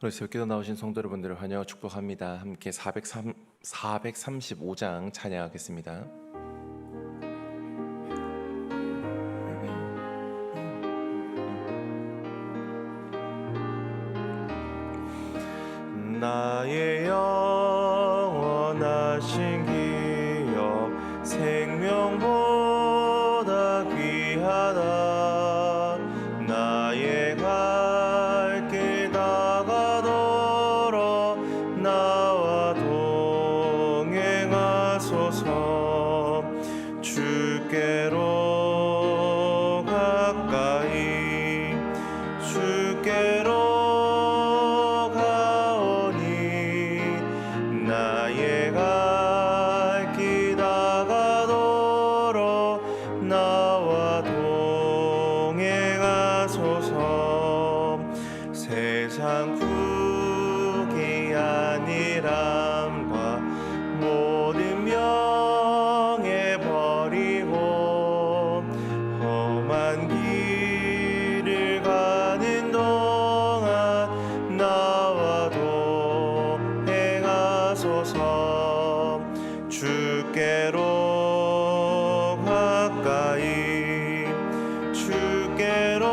오늘 새벽기도 나오신 성도 여러분들을 환영하고 축복합니다. 함께 435장 찬양하겠습니다. 나의 영원하신 기업 생명보다 귀하다. 나의 갈 길 다가도록 나와 동행하소서. 주께로 가까이 주께로 나의 갈 길 다가도록 나와 동행하소서. 세상 부귀한이람과 모든 명예 버리고 험한 길을 가는 동안 나와 동행하소서. 주께로 가까이 주께로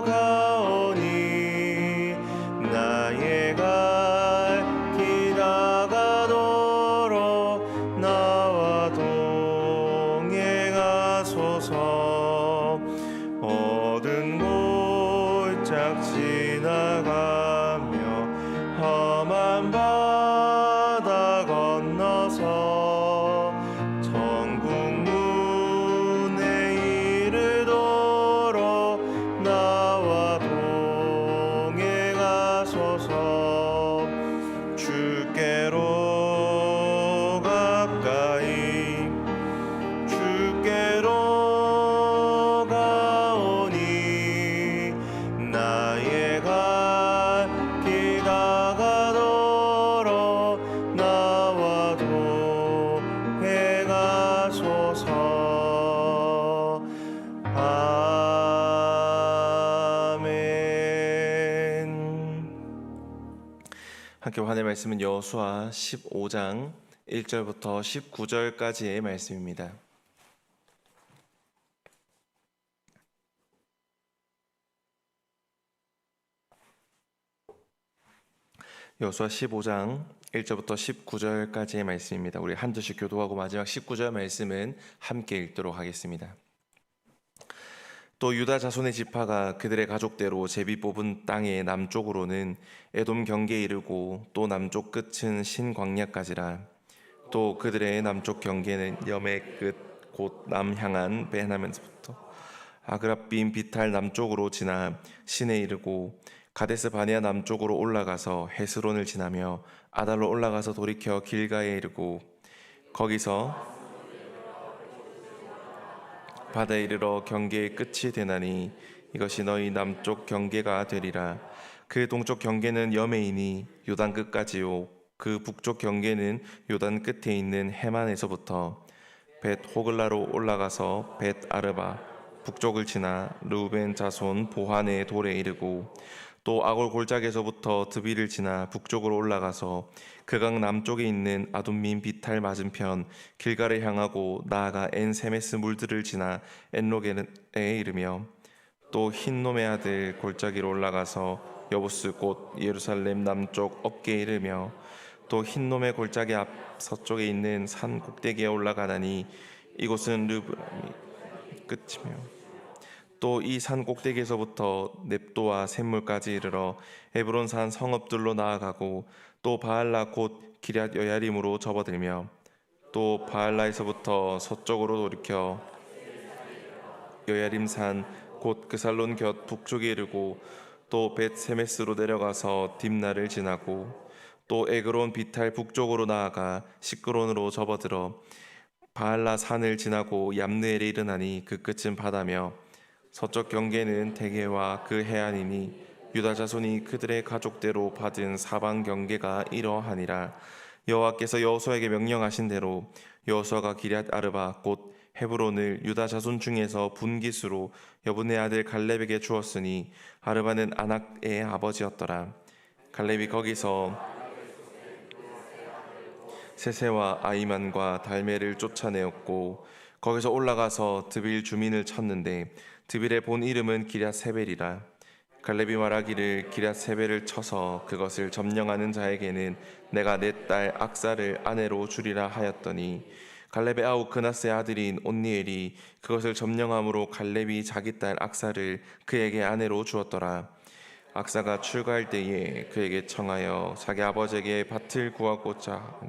가오니 나의 갈 길 다가도록 나와 동행하소서. 어두운 골짝 지나가며 험한 바다 건너서 천국 문에 이르도록 나와 동행하소서. 주께로 가까이 주께로 가오니 나의 갈 길 다가도록 나와 동행하소서. 아멘. 함께 하나님의 말씀은 여호수아 15장 1절부터 19절까지의 말씀입니다. 여호수아 15장 1절부터 19절까지의 말씀입니다. 우리 한 절씩 교도하고 마지막 19절 말씀은 함께 읽도록 하겠습니다. 또 유다 자손의 지파가 그들의 가족대로 제비 뽑은 땅의 남쪽으로는 에돔 경계에 이르고 또 남쪽 끝은 신광야까지라. 또 그들의 남쪽 경계는 염의 끝 곧 남향한 베나멘서부터 아그라빔 비탈 남쪽으로 지나 신에 이르고 가데스 바네아 남쪽으로 올라가서 헤스론을 지나며 아달로 올라가서 돌이켜 길가에 이르고 거기서 바다에 이르러 경계의 끝이 되나니 이것이 너희 남쪽 경계가 되리라. 그 동쪽 경계는 여메이니 요단 끝까지요. 그 북쪽 경계는 요단 끝에 있는 해만에서부터 벳 호글라로 올라가서 벳 아르바 북쪽을 지나 르우벤 자손 보한의 돌에 이르고 또 아골 골짜기에서부터 드비를 지나 북쪽으로 올라가서 그 강 남쪽에 있는 아둠민 비탈 맞은편 길가를 향하고 나아가 엔세메스 물들을 지나 엔로게에 이르며 또 흰놈의 아들 골짜기로 올라가서 여부스 곧 예루살렘 남쪽 어깨에 이르며 또 흰놈의 골짜기 앞 서쪽에 있는 산 꼭대기에 올라가다니 이곳은 르브람이 끝이며 또 이 산 꼭대기에서부터 넵도와 샘물까지 이르러 헤브론 산 성읍들로 나아가고 또 바알라 곧 기럇 여야림으로 접어들며 또 바알라에서부터 서쪽으로 돌이켜 여야림 산 곧 그살론 곁 북쪽에 이르고 또 벳세메스로 내려가서 딥나를 지나고 또 에그론 비탈 북쪽으로 나아가 시끄론으로 접어들어 바알라 산을 지나고 얌느엘에 이르나니 그 끝은 바다며 서쪽 경계는 대게와 그 해안이니 유다 자손이 그들의 가족대로 받은 사방 경계가 이러하니라. 여호와께서 여호수아에게 명령하신 대로 여호수아가 기럇 아르바 곧 헤브론을 유다 자손 중에서 분깃으로 여분의 아들 갈렙에게 주었으니 아르바는 아낙의 아버지였더라. 갈렙이 거기서 세세와 아이만과 달메를 쫓아내었고 거기서 올라가서 드빌 주민을 쳤는데 드빌의 본 이름은 기럇세벨이라. 갈렙이 말하기를 기럇세벨을 쳐서 그것을 점령하는 자에게는 내가 내 딸 악사를 아내로 주리라 하였더니 갈렙의 아우 그나스의 아들인 온니엘이 그것을 점령함으로 갈렙이 자기 딸 악사를 그에게 아내로 주었더라. 악사가 출가할 때에 그에게 청하여 자기 아버지에게 밭을 구하고자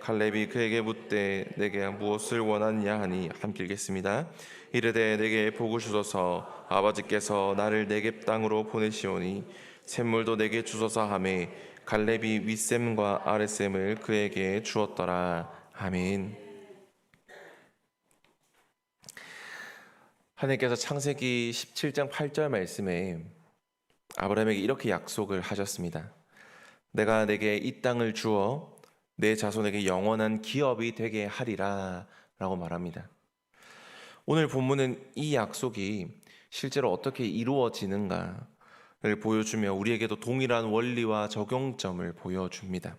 갈렙이 그에게 묻되 내게 무엇을 원하느냐 하니 함께 읽겠습니다. 이르되 내게 복을 주소서. 아버지께서 나를 네겝 땅으로 보내시오니 샘물도 내게 주소서 하매 갈렙이 윗샘과 아랫샘을 그에게 주었더라. 아멘. 하나님께서 창세기 17장 8절 말씀에 아브라함에게 이렇게 약속을 하셨습니다. 내가 내게 이 땅을 주어 내 자손에게 영원한 기업이 되게 하리라 라고 말합니다. 오늘 본문은 이 약속이 실제로 어떻게 이루어지는가를 보여주며 우리에게도 동일한 원리와 적용점을 보여줍니다.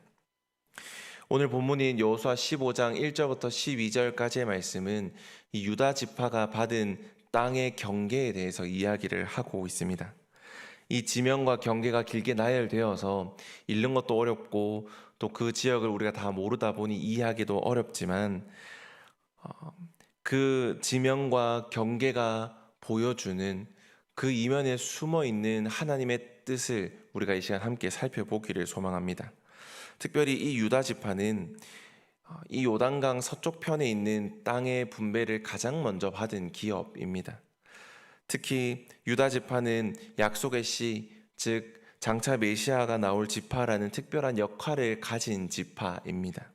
오늘 본문인 여호수아 15장 1절부터 12절까지의 말씀은 이 유다 지파가 받은 땅의 경계에 대해서 이야기를 하고 있습니다. 이 지명과 경계가 길게 나열되어서 읽는 것도 어렵고 또 그 지역을 우리가 다 모르다 보니 이해하기도 어렵지만 그 지명과 경계가 보여주는 그 이면에 숨어 있는 하나님의 뜻을 우리가 이 시간 함께 살펴보기를 소망합니다. 특별히 이 유다 지파는 이 요단강 서쪽 편에 있는 땅의 분배를 가장 먼저 받은 기업입니다. 특히 유다 지파는 약속의 씨, 즉 장차 메시아가 나올 지파라는 특별한 역할을 가진 지파입니다.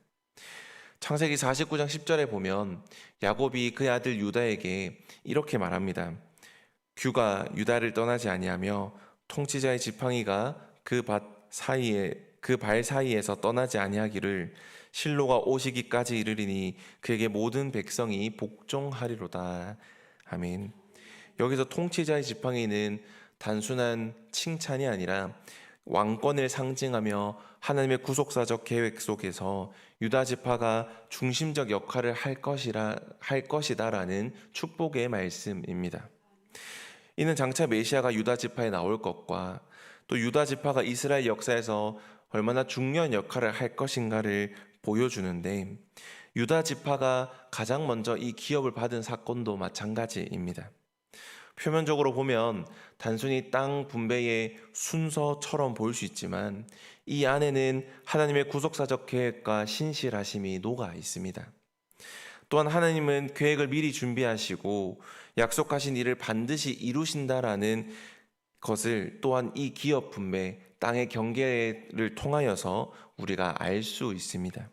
창세기 49장 10절에 보면 야곱이 그의 아들 유다에게 이렇게 말합니다. 규가 유다를 떠나지 아니하며 통치자의 지팡이가 그 발 사이에서 떠나지 아니하기를 실로가 오시기까지 이르리니 그에게 모든 백성이 복종하리로다. 아멘. 여기서 통치자의 지팡이는 단순한 칭찬이 아니라 왕권을 상징하며 하나님의 구속사적 계획 속에서 유다 지파가 중심적 역할을 할 것이다라는 축복의 말씀입니다. 이는 장차 메시아가 유다 지파에 나올 것과 또 유다 지파가 이스라엘 역사에서 얼마나 중요한 역할을 할 것인가를 보여주는데 유다 지파가 가장 먼저 이 기업을 받은 사건도 마찬가지입니다. 표면적으로 보면 단순히 땅 분배의 순서처럼 보일 수 있지만 이 안에는 하나님의 구속사적 계획과 신실하심이 녹아 있습니다. 또한 하나님은 계획을 미리 준비하시고 약속하신 일을 반드시 이루신다라는 것을 또한 이 기업 분배, 땅의 경계를 통하여서 우리가 알 수 있습니다.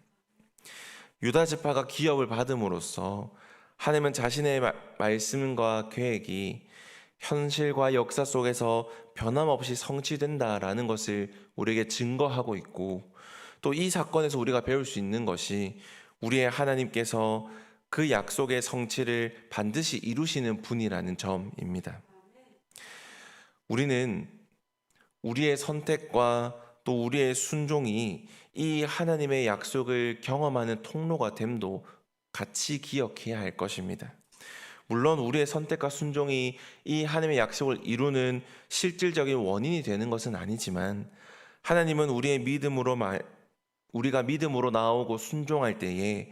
유다 지파가 기업을 받음으로써 하나님은 자신의 말씀과 계획이 현실과 역사 속에서 변함없이 성취된다라는 것을 우리에게 증거하고 있고 또 이 사건에서 우리가 배울 수 있는 것이 우리의 하나님께서 그 약속의 성취를 반드시 이루시는 분이라는 점입니다. 우리는 우리의 선택과 또 우리의 순종이 이 하나님의 약속을 경험하는 통로가 됨도 같이 기억해야 할 것입니다. 물론 우리의 선택과 순종이 이 하나님의 약속을 이루는 실질적인 원인이 되는 것은 아니지만 하나님은 우리가 믿음으로 나오고 순종할 때에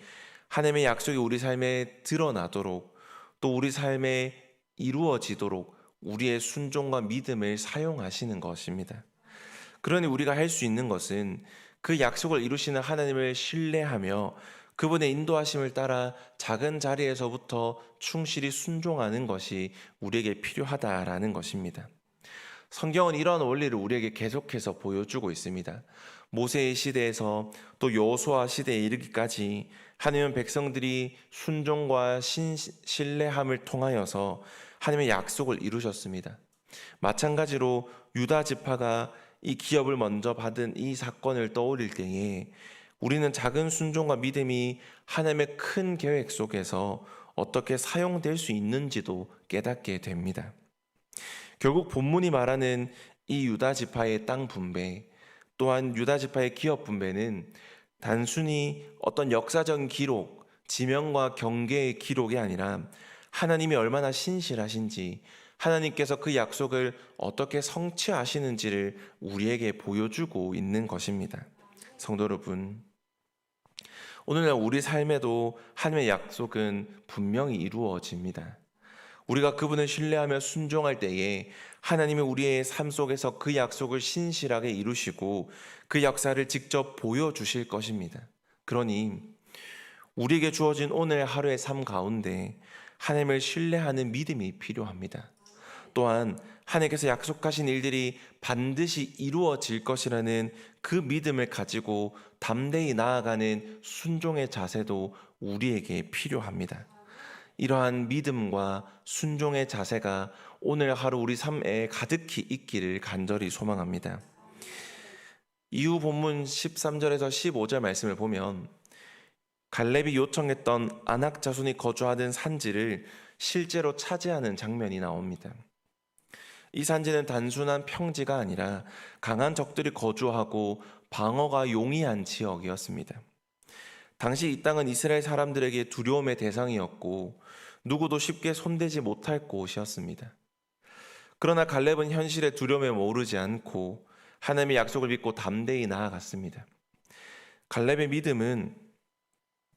하나님의 약속이 우리 삶에 드러나도록 또 우리 삶에 이루어지도록 우리의 순종과 믿음을 사용하시는 것입니다. 그러니 우리가 할 수 있는 것은 그 약속을 이루시는 하나님을 신뢰하며 그분의 인도하심을 따라 작은 자리에서부터 충실히 순종하는 것이 우리에게 필요하다라는 것입니다. 성경은 이러한 원리를 우리에게 계속해서 보여주고 있습니다. 모세의 시대에서 또 여호수아 시대에 이르기까지 하나님은 백성들이 순종과 신뢰함을 통하여서 하나님의 약속을 이루셨습니다. 마찬가지로 유다 지파가 이 기업을 먼저 받은 이 사건을 떠올릴 때에 우리는 작은 순종과 믿음이 하나님의 큰 계획 속에서 어떻게 사용될 수 있는지도 깨닫게 됩니다. 결국 본문이 말하는 이 유다 지파의 땅 분배, 또한 유다 지파의 기업 분배는 단순히 어떤 역사적인 기록, 지명과 경계의 기록이 아니라 하나님이 얼마나 신실하신지, 하나님께서 그 약속을 어떻게 성취하시는지를 우리에게 보여주고 있는 것입니다. 성도 여러분, 오늘날 우리 삶에도 하나님의 약속은 분명히 이루어집니다. 우리가 그분을 신뢰하며 순종할 때에 하나님이 우리의 삶 속에서 그 약속을 신실하게 이루시고 그 역사를 직접 보여주실 것입니다. 그러니 우리에게 주어진 오늘 하루의 삶 가운데 하나님을 신뢰하는 믿음이 필요합니다. 또한 하나님께서 약속하신 일들이 반드시 이루어질 것이라는 그 믿음을 가지고 담대히 나아가는 순종의 자세도 우리에게 필요합니다. 이러한 믿음과 순종의 자세가 오늘 하루 우리 삶에 가득히 있기를 간절히 소망합니다. 이후 본문 13절에서 15절 말씀을 보면 갈렙이 요청했던 아낙 자손이 거주하던 산지를 실제로 차지하는 장면이 나옵니다. 이 산지는 단순한 평지가 아니라 강한 적들이 거주하고 방어가 용이한 지역이었습니다. 당시 이 땅은 이스라엘 사람들에게 두려움의 대상이었고 누구도 쉽게 손대지 못할 곳이었습니다. 그러나 갈렙은 현실의 두려움에 모르지 않고 하나님의 약속을 믿고 담대히 나아갔습니다. 갈렙의 믿음은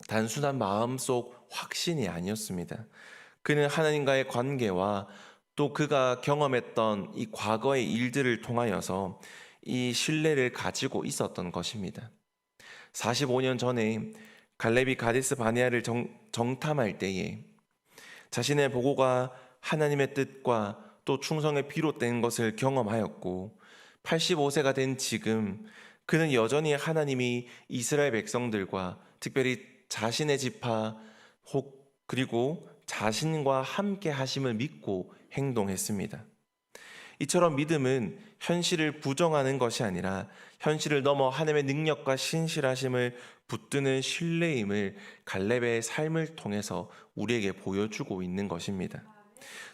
단순한 마음속 확신이 아니었습니다. 그는 하나님과의 관계와 또 그가 경험했던 이 과거의 일들을 통하여서 이 신뢰를 가지고 있었던 것입니다. 45년 전에 갈렙이 가데스 바네아를 정탐할 때에 자신의 보고가 하나님의 뜻과 또 충성에 비롯된 것을 경험하였고 85세가 된 지금 그는 여전히 하나님이 이스라엘 백성들과 특별히 자신의 지파 그리고 자신과 함께 하심을 믿고 행동했습니다. 이처럼 믿음은 현실을 부정하는 것이 아니라 현실을 넘어 하나님의 능력과 신실하심을 붙드는 신뢰임을 갈렙의 삶을 통해서 우리에게 보여주고 있는 것입니다.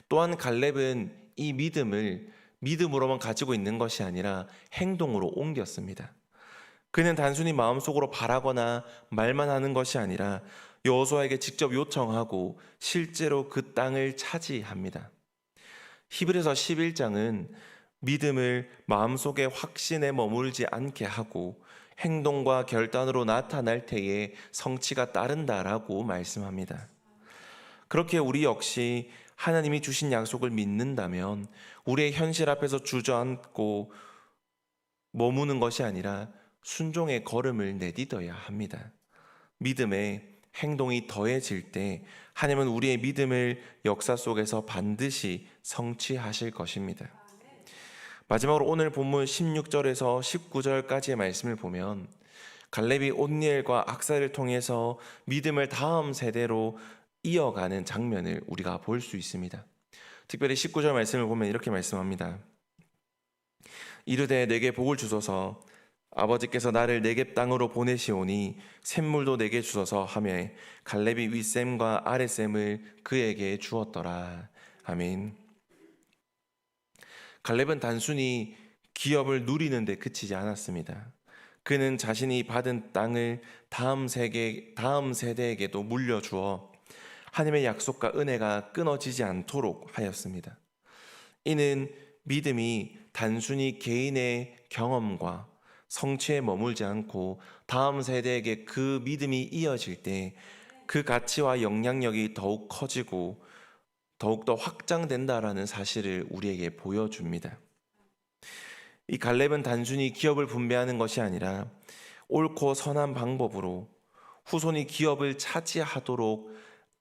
또한 갈렙은 이 믿음을 믿음으로만 가지고 있는 것이 아니라 행동으로 옮겼습니다. 그는 단순히 마음속으로 바라거나 말만 하는 것이 아니라 여호수아에게 직접 요청하고 실제로 그 땅을 차지합니다. 히브리서 11장은 믿음을 마음속의 확신에 머물지 않게 하고 행동과 결단으로 나타날 때에 성취가 따른다라고 말씀합니다. 그렇게 우리 역시 하나님이 주신 약속을 믿는다면 우리의 현실 앞에서 주저앉고 머무는 것이 아니라 순종의 걸음을 내딛어야 합니다. 믿음의 행동이 더해질 때 하나님은 우리의 믿음을 역사 속에서 반드시 성취하실 것입니다. 마지막으로 오늘 본문 16절에서 19절까지의 말씀을 보면 갈렙이 온니엘과 악사를 통해서 믿음을 다음 세대로 이어가는 장면을 우리가 볼 수 있습니다. 특별히 19절 말씀을 보면 이렇게 말씀합니다. 이르되 내게 복을 주소서 아버지께서 나를 네겝 땅으로 보내시오니 샘물도 내게 주소서 하며 갈렙이 윗샘과 아랫샘을 그에게 주었더라. 아멘. 갈렙은 단순히 기업을 누리는 데 그치지 않았습니다. 그는 자신이 받은 땅을 다음 세대에게도 물려주어 하나님의 약속과 은혜가 끊어지지 않도록 하였습니다. 이는 믿음이 단순히 개인의 경험과 성취에 머물지 않고 다음 세대에게 그 믿음이 이어질 때 그 가치와 영향력이 더욱 커지고 더욱더 확장된다라는 사실을 우리에게 보여줍니다. 이 갈렙은 단순히 기업을 분배하는 것이 아니라 옳고 선한 방법으로 후손이 기업을 차지하도록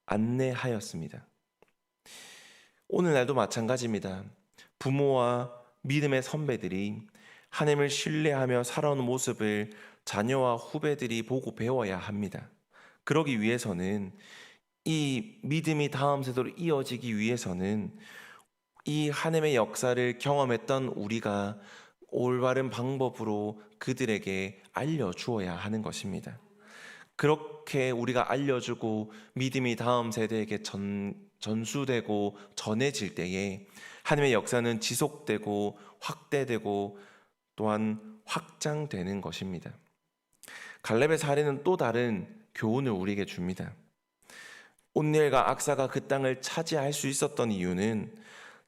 안내하였습니다. 오늘날도 마찬가지입니다. 부모와 믿음의 선배들이 하나님을 신뢰하며 살아오는 모습을 자녀와 후배들이 보고 배워야 합니다. 그러기 위해서는 이 믿음이 다음 세대로 이어지기 위해서는 이 하나님의 역사를 경험했던 우리가 올바른 방법으로 그들에게 알려주어야 하는 것입니다. 그렇게 우리가 알려주고 믿음이 다음 세대에게 전수되고 전해질 때에 하나님의 역사는 지속되고 확대되고 또한 확장되는 것입니다. 갈렙의 사례는 또 다른 교훈을 우리에게 줍니다. 온니엘과 악사가 그 땅을 차지할 수 있었던 이유는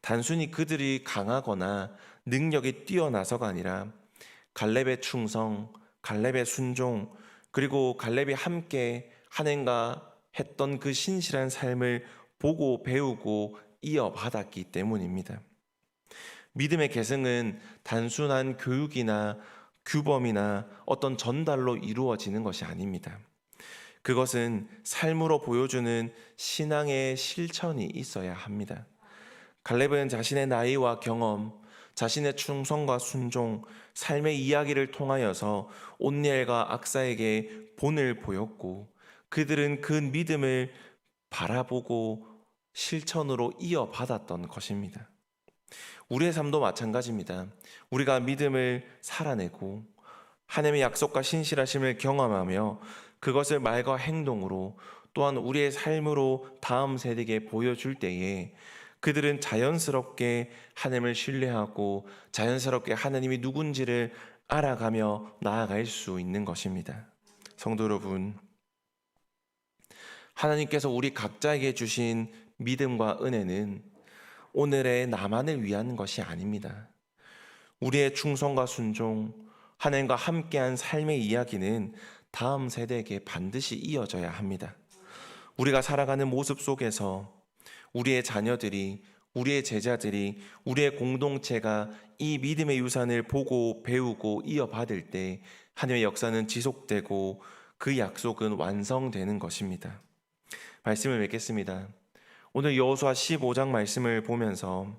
단순히 그들이 강하거나 능력이 뛰어나서가 아니라 갈렙의 충성, 갈렙의 순종, 그리고 갈렙이 함께 하나님과 했던 그 신실한 삶을 보고 배우고 이어받았기 때문입니다. 믿음의 계승은 단순한 교육이나 규범이나 어떤 전달로 이루어지는 것이 아닙니다. 그것은 삶으로 보여주는 신앙의 실천이 있어야 합니다. 갈렙은 자신의 나이와 경험, 자신의 충성과 순종, 삶의 이야기를 통하여서 온니엘과 악사에게 본을 보였고 그들은 그 믿음을 바라보고 실천으로 이어받았던 것입니다. 우리의 삶도 마찬가지입니다. 우리가 믿음을 살아내고 하나님의 약속과 신실하심을 경험하며 그것을 말과 행동으로 또한 우리의 삶으로 다음 세대에게 보여줄 때에 그들은 자연스럽게 하나님을 신뢰하고 자연스럽게 하나님이 누군지를 알아가며 나아갈 수 있는 것입니다. 성도 여러분, 하나님께서 우리 각자에게 주신 믿음과 은혜는 오늘의 나만을 위한 것이 아닙니다. 우리의 충성과 순종, 하나님과 함께한 삶의 이야기는 다음 세대에게 반드시 이어져야 합니다. 우리가 살아가는 모습 속에서 우리의 자녀들이, 우리의 제자들이, 우리의 공동체가 이 믿음의 유산을 보고 배우고 이어받을 때 하나님의 역사는 지속되고 그 약속은 완성되는 것입니다. 말씀을 맺겠습니다. 오늘 여호수아 15장 말씀을 보면서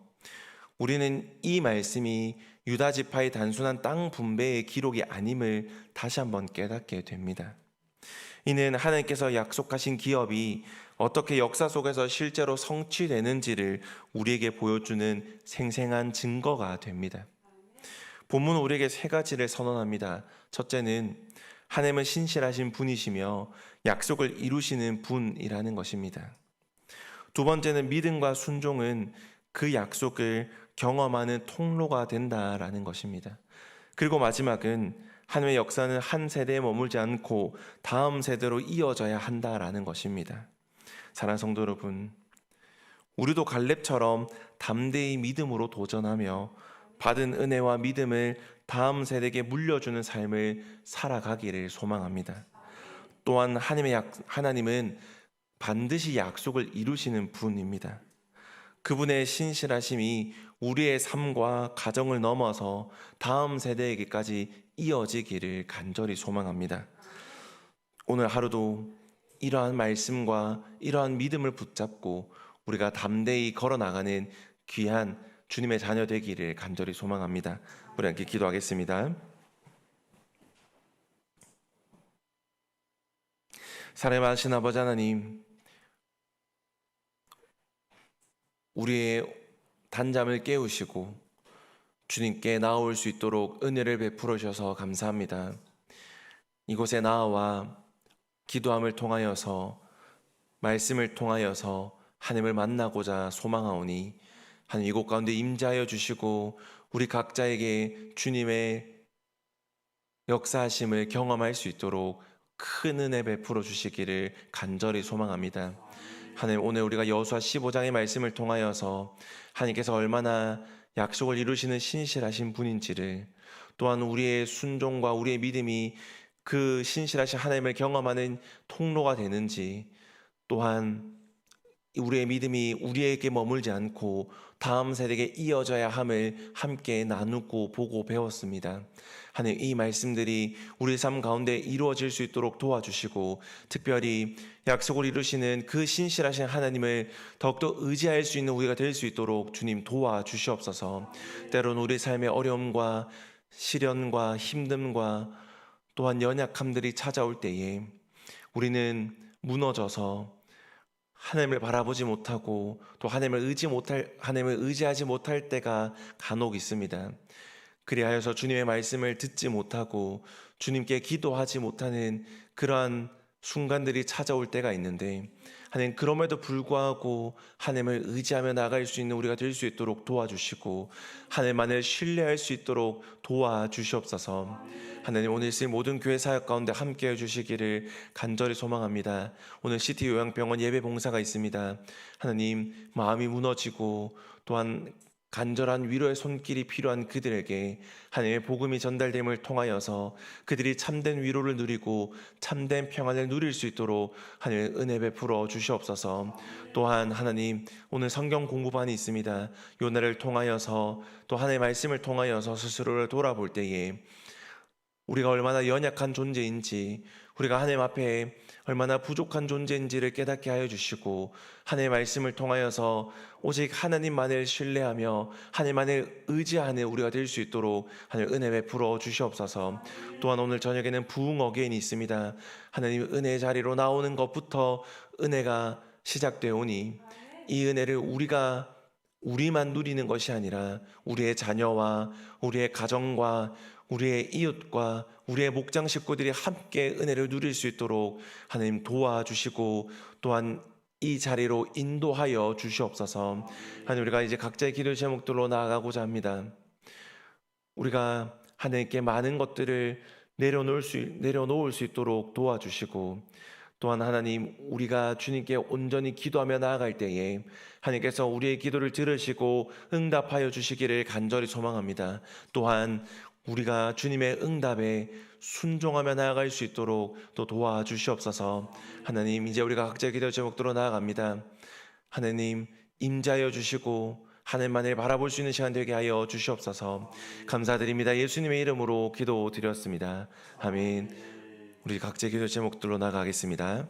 우리는 이 말씀이 유다 지파의 단순한 땅 분배의 기록이 아님을 다시 한번 깨닫게 됩니다. 이는 하나님께서 약속하신 기업이 어떻게 역사 속에서 실제로 성취되는지를 우리에게 보여주는 생생한 증거가 됩니다. 본문은 우리에게 세 가지를 선언합니다. 첫째는 하나님은 신실하신 분이시며 약속을 이루시는 분이라는 것입니다. 두 번째는 믿음과 순종은 그 약속을 경험하는 통로가 된다라는 것입니다. 그리고 마지막은 하나님의 역사는 한 세대에 머물지 않고 다음 세대로 이어져야 한다라는 것입니다. 사랑하는 성도 여러분, 우리도 갈렙처럼 담대히 믿음으로 도전하며 받은 은혜와 믿음을 다음 세대에게 물려주는 삶을 살아가기를 소망합니다. 또한 하나님은 반드시 약속을 이루시는 분입니다. 그분의 신실하심이 우리의 삶과 가정을 넘어서 다음 세대에게까지 이어지기를 간절히 소망합니다. 오늘 하루도 이러한 말씀과 이러한 믿음을 붙잡고 우리가 담대히 걸어나가는 귀한 주님의 자녀 되기를 간절히 소망합니다. 우리 함께 기도하겠습니다. 사랑하신 아버지 하나님, 우리의 단잠을 깨우시고 주님께 나아올 수 있도록 은혜를 베풀어 주셔서 감사합니다. 이곳에 나와 기도함을 통하여서 말씀을 통하여서 하나님을 만나고자 소망하오니 하나님 이곳 가운데 임재하여 주시고 우리 각자에게 주님의 역사하심을 경험할 수 있도록 큰 은혜 베풀어 주시기를 간절히 소망합니다. 하나님, 오늘 우리가 여호수아 15장의 말씀을 통하여서 하나님께서 얼마나 약속을 이루시는 신실하신 분인지를, 또한 우리의 순종과 우리의 믿음이 그 신실하신 하나님을 경험하는 통로가 되는지, 또한 우리의 믿음이 우리에게 머물지 않고 다음 세대에게 이어져야 함을 함께 나누고 보고 배웠습니다. 하나님, 이 말씀들이 우리 삶 가운데 이루어질 수 있도록 도와주시고, 특별히 약속을 이루시는 그 신실하신 하나님을 더욱더 의지할 수 있는 우리가 될 수 있도록 주님 도와주시옵소서. 때로는 우리 삶의 어려움과 시련과 힘듦과 또한 연약함들이 찾아올 때에 우리는 무너져서 하나님을 바라보지 못하고 또 하나님을 의지하지 못할 때가 간혹 있습니다. 그리하여서 주님의 말씀을 듣지 못하고 주님께 기도하지 못하는 그러한 순간들이 찾아올 때가 있는데, 하나님 그럼에도 불구하고 하나님을 의지하며 나갈 수 있는 우리가 될 수 있도록 도와주시고 하나님만을 신뢰할 수 있도록 도와주시옵소서. 하나님 오늘 쓰인 모든 교회 사역 가운데 함께해 주시기를 간절히 소망합니다. 오늘 시티 요양병원 예배 봉사가 있습니다. 하나님 마음이 무너지고 또한 간절한 위로의 손길이 필요한 그들에게 하나님의 복음이 전달됨을 통하여서 그들이 참된 위로를 누리고 참된 평안을 누릴 수 있도록 하나님의 은혜 베풀어 주시옵소서. 또한 하나님 오늘 성경 공부반이 있습니다. 요나를 통하여서 또 하나님의 말씀을 통하여서 스스로를 돌아볼 때에 우리가 얼마나 연약한 존재인지, 우리가 하나님 앞에 얼마나 부족한 존재인지를 깨닫게 하여 주시고 하나님의 말씀을 통하여서 오직 하나님만을 신뢰하며 하나님만을 의지하는 우리가 될 수 있도록 하나님 은혜 베풀어 주시옵소서. 또한 오늘 저녁에는 부흥 어게인이 있습니다. 하나님 은혜의 자리로 나오는 것부터 은혜가 시작되오니 이 은혜를 우리만 누리는 것이 아니라 우리의 자녀와 우리의 가정과 우리의 이웃과 우리의 목장 식구들이 함께 은혜를 누릴 수 있도록 하나님 도와주시고 또한 이 자리로 인도하여 주시옵소서. 하나님 우리가 이제 각자의 기도 제목들로 나아가고자 합니다. 우리가 하나님께 많은 것들을 내려놓을 수 있도록 도와주시고 또한 하나님 우리가 주님께 온전히 기도하며 나아갈 때에 하나님께서 우리의 기도를 들으시고 응답하여 주시기를 간절히 소망합니다. 또한 우리가 주님의 응답에 순종하며 나아갈 수 있도록 또 도와주시옵소서. 하나님 이제 우리가 각자의 기도 제목들로 나아갑니다. 하나님 임자여 주시고 하나님만을 바라볼 수 있는 시간 되게 하여 주시옵소서. 감사드립니다. 예수님의 이름으로 기도드렸습니다. 아멘. 우리 각자의 기도 제목들로 나아가겠습니다.